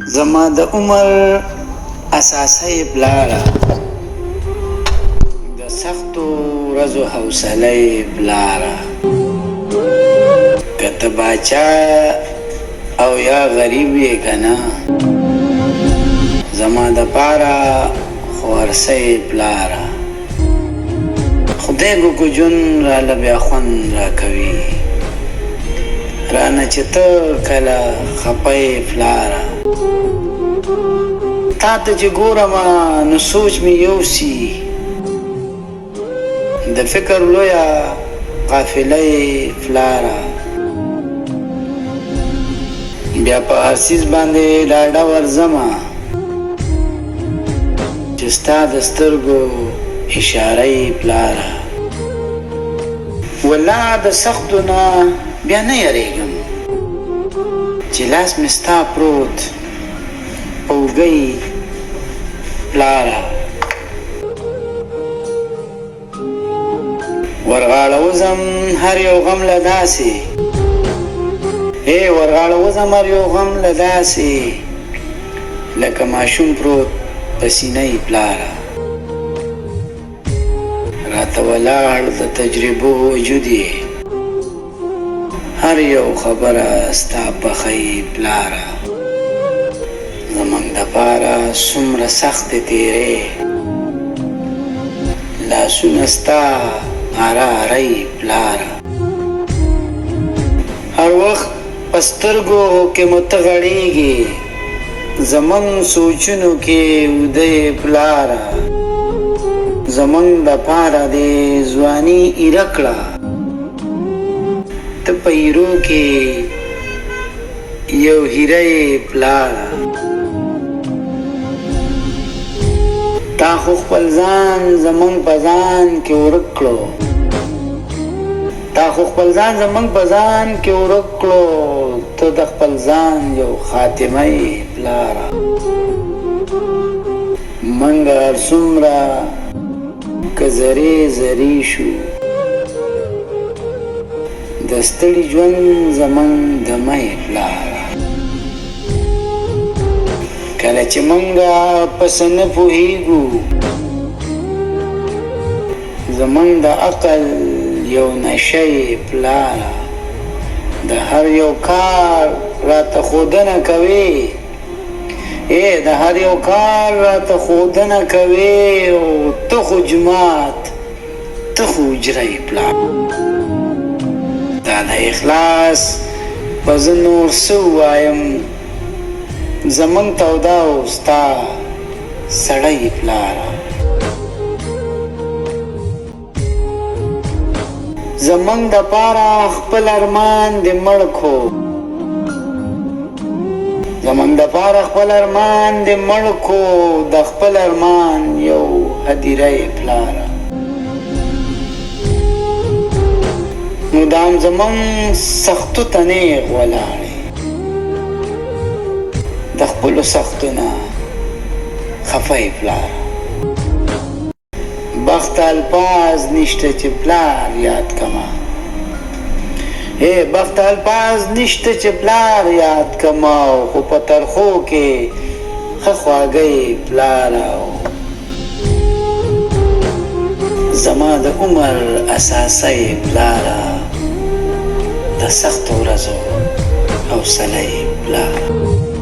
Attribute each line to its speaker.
Speaker 1: زما د عمر اساسه پلاره د سختو ورځو حوصله پلاره که ته باچا او یا غریب یې که نه زما دپاره خو ورسه پلاره خدای به کو ژوند راله بیا خوند راکوي رانه چې ته کله خفه یې پلاره تا ته چې ګورمه نو سوچ مې یوسي د فکر لویه قافله یې پلاره بیا په هر څیز باندې ډاډه ورځمه چې ستا د سترګو اشاره یې پلاره والله د سختو نه بیا نه یریږم چې لاس مې ستا پروت په اوږه پلاره ورغاړه وځم هر یو غم له داسې ورغاړه وځم هر یو غم له داسې لکه ماشوم پروت په سینه یې پلاره راته ولاړ د تجربو وجود یې هر یو خبره ستا پخه یې پلاره زموږ دپاره څومره سختې تېرې لاسونه ستا اره اره یې پلاره هر وخت په سترګو کې مو ته غړېږې زموږ سوچونو کې وده یې پلاره زموږ دپاره دې ځواني ایره کړه ته په ایرو کې یو هیره یې پلاره تا خو خپل ځان زموږ په ځان کې ورک کړو تا خو خپل ځان زموږ په ځان کې ورک کړو ته د خپل ځان یو خاتمه یې پلاره موږ هر څومره که زرې زرې شو د ستړي ژوند زموږ دمه یې پلاره کله چې موږ په څه نه پوهېږو زموږ د عقل یو نشه یې پلاره د هر یو کار راته ښودنه کوې د هر یو کار راته ښودنه کوې او ته خو جومات ته خو حجره یې پلاره دا د اخلاص به زه نور څه ووایم زموږ توده او ستا سړه یې پلاره زموږ دپاره خپل ارمان دې مړ کړو زموږ دپاره خپل ارمان دې مړ کړو د خپل ارمان یو هدیره یې پلاره مدام زموږ سختو ته نیغ ولاړې د خپلو سختو نه خفه یې پلاره بخت الفاظ نشته چې پلار یاد کما بخت الفاظ نشته چې پلار یاد کما خو په ترخو کې ښه خواږه یې پلاره زما د عمر اساسه یې پلاره د سختو ورځو حوصله یې پلاره